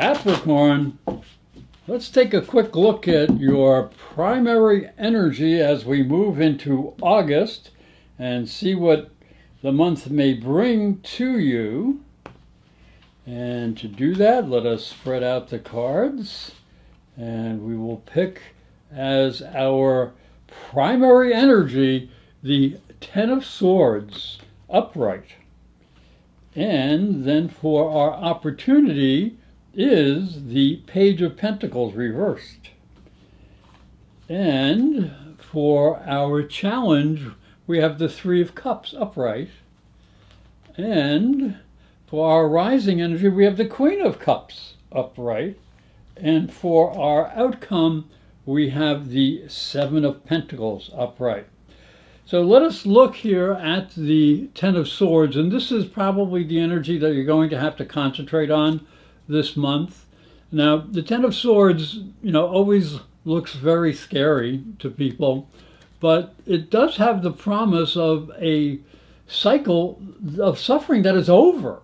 Capricorn, let's take a quick look at your primary energy as we move into August and see what the month may bring to you. And to do that, let us spread out the cards, and we will pick as our primary energy the Ten of Swords upright. And then for our opportunity is the Page of Pentacles reversed. And for our challenge, we have the Three of Cups upright. And for our rising energy, we have the Queen of Cups upright. And for our outcome, we have the Seven of Pentacles upright. So let us look here at the Ten of Swords, and this is probably the energy that you're going to have to concentrate on this month. Now, the Ten of Swords, always looks very scary to people, but it does have the promise of a cycle of suffering that is over.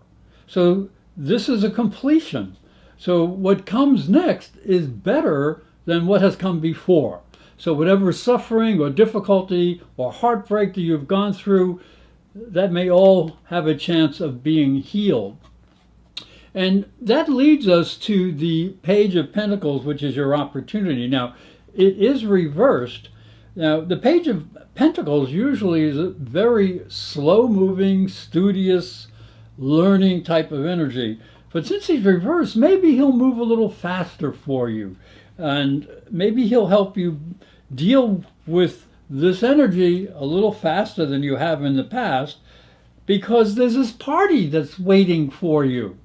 So this is a completion. So what comes next is better than what has come before. So whatever suffering or difficulty or heartbreak that you've gone through, that may all have a chance of being healed. And that leads us to the Page of Pentacles, which is your opportunity. Now, it is reversed. Now, the Page of Pentacles usually is a very slow-moving, studious, learning type of energy. But since he's reversed, maybe he'll move a little faster for you. And maybe he'll help you deal with this energy a little faster than you have in the past, because there's this party that's waiting for you.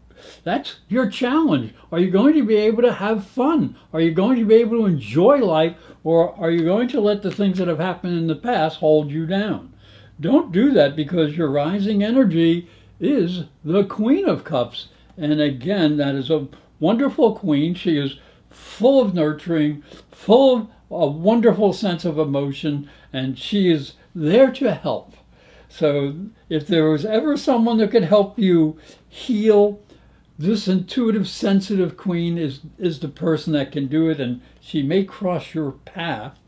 That's your challenge. Are you going to be able to have fun? Are you going to be able to enjoy life? Or are you going to let the things that have happened in the past hold you down? Don't do that, because your rising energy is the Queen of Cups. And again, that is a wonderful queen. She is full of nurturing, full of a wonderful sense of emotion, and she is there to help. So if there was ever someone that could help you heal, this intuitive, sensitive queen is the person that can do it, and she may cross your path.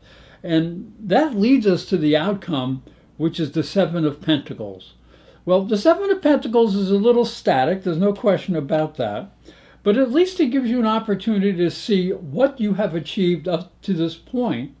And that leads us to the outcome, which is the Seven of Pentacles. Well, the Seven of Pentacles is a little static, there's no question about that. But at least it gives you an opportunity to see what you have achieved up to this point.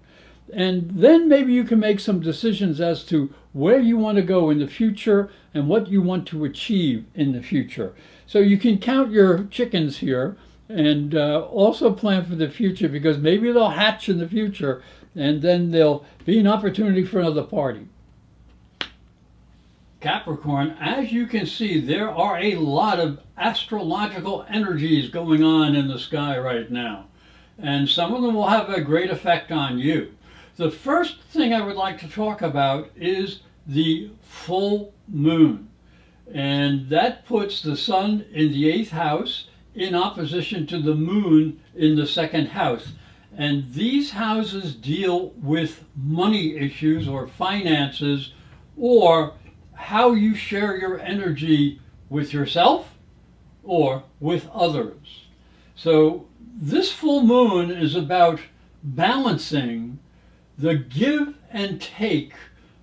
And then maybe you can make some decisions as to where you want to go in the future and what you want to achieve in the future. So you can count your chickens here and also plan for the future, because maybe they'll hatch in the future and then there'll be an opportunity for another party. Capricorn, as you can see, there are a lot of astrological energies going on in the sky right now. And some of them will have a great effect on you. The first thing I would like to talk about is the full moon. And that puts the sun in the 8th house in opposition to the moon in the 2nd house. And these houses deal with money issues or finances, or how you share your energy with yourself or with others. So this full moon is about balancing the give and take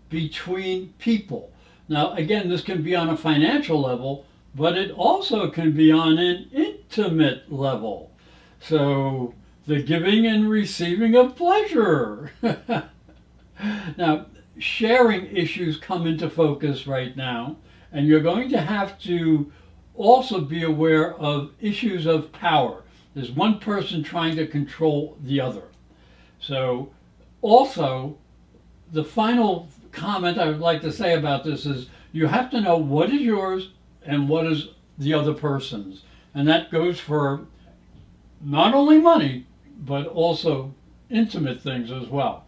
between people. Now, again, this can be on a financial level, but it also can be on an intimate level. So the giving and receiving of pleasure. Now, sharing issues come into focus right now, and you're going to have to also be aware of issues of power. There's one person trying to control the other. So also, the final comment I would like to say about this is you have to know what is yours and what is the other person's. And that goes for not only money, but also intimate things as well.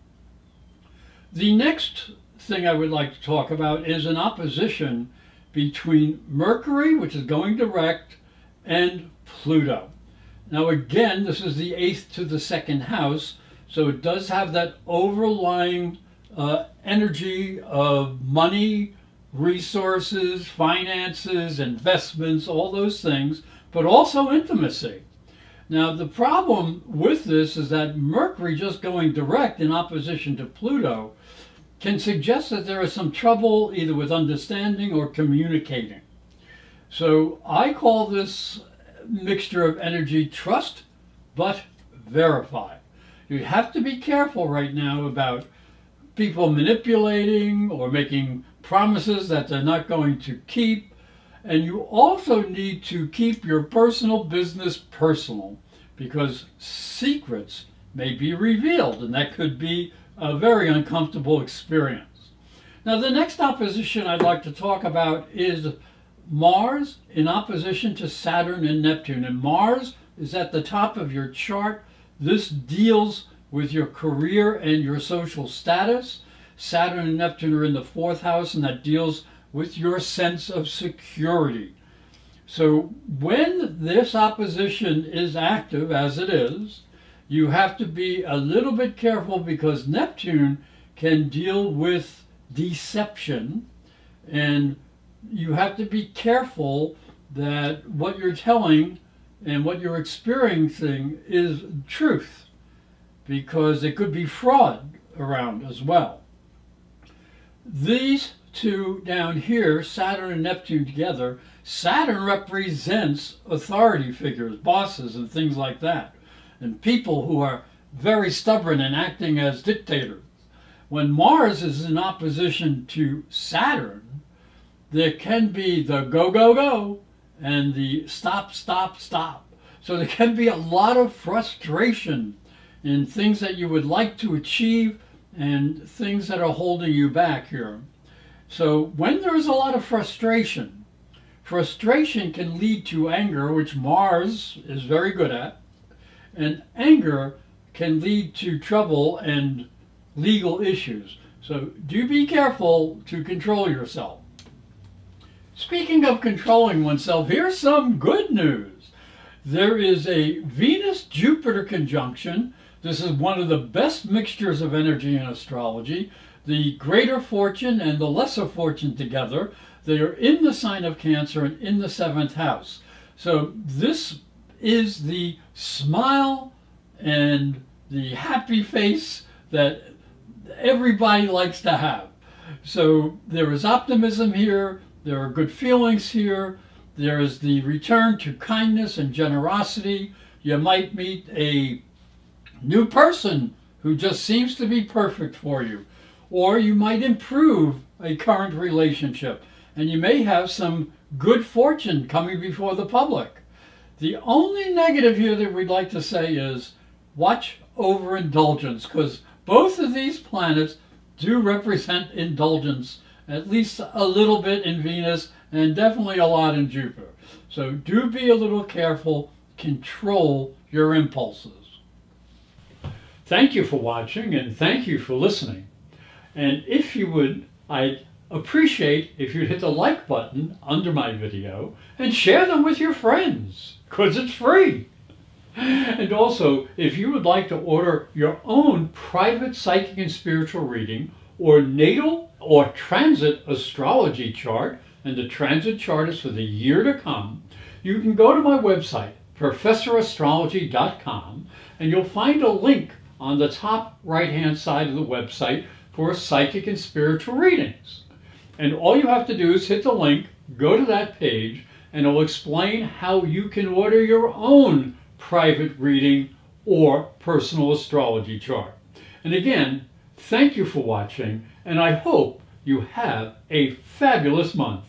The next thing I would like to talk about is an opposition between Mercury, which is going direct, and Pluto. Now again, this is the 8th to the 2nd house, so it does have that overlying energy of money, resources, finances, investments, all those things, but also intimacy. Now, the problem with this is that Mercury just going direct in opposition to Pluto can suggest that there is some trouble either with understanding or communicating. So I call this mixture of energy trust but verify. You have to be careful right now about people manipulating or making promises that they're not going to keep. And you also need to keep your personal business personal, because secrets may be revealed, and that could be a very uncomfortable experience. Now, the next opposition I'd like to talk about is Mars in opposition to Saturn and Neptune. And Mars is at the top of your chart. This deals with your career and your social status. Saturn and Neptune are in the fourth house, and that deals with your sense of security. So when this opposition is active, as it is, you have to be a little bit careful, because Neptune can deal with deception, and you have to be careful that what you're telling and what you're experiencing is truth, because there could be fraud around as well. These two down here, Saturn and Neptune together, Saturn represents authority figures, bosses and things like that, and people who are very stubborn and acting as dictators. When Mars is in opposition to Saturn, there can be the go, go, go and the stop, stop, stop. So there can be a lot of frustration in things that you would like to achieve and things that are holding you back here. So when there's a lot of frustration, frustration can lead to anger, which Mars is very good at, and anger can lead to trouble and legal issues. So do be careful to control yourself. Speaking of controlling oneself, here's some good news. There is a Venus-Jupiter conjunction. This is one of the best mixtures of energy in astrology. The greater fortune and the lesser fortune together, they are in the sign of Cancer and in the 7th house. So this is the smile and the happy face that everybody likes to have. So there is optimism here, there are good feelings here, there is the return to kindness and generosity. You might meet a new person who just seems to be perfect for you. Or you might improve a current relationship, and you may have some good fortune coming before the public. The only negative here that we'd like to say is watch overindulgence, because both of these planets do represent indulgence, at least a little bit in Venus and definitely a lot in Jupiter. So do be a little careful, control your impulses. Thank you for watching, and thank you for listening. And if you would, I'd appreciate if you'd hit the like button under my video and share them with your friends, because it's free. And also, if you would like to order your own private psychic and spiritual reading, or natal or transit astrology chart, and the transit chart is for the year to come, you can go to my website, professorastrology.com, and you'll find a link on the top right-hand side of the website for psychic and spiritual readings. And all you have to do is hit the link, go to that page, and it'll explain how you can order your own private reading or personal astrology chart. And again, thank you for watching, and I hope you have a fabulous month.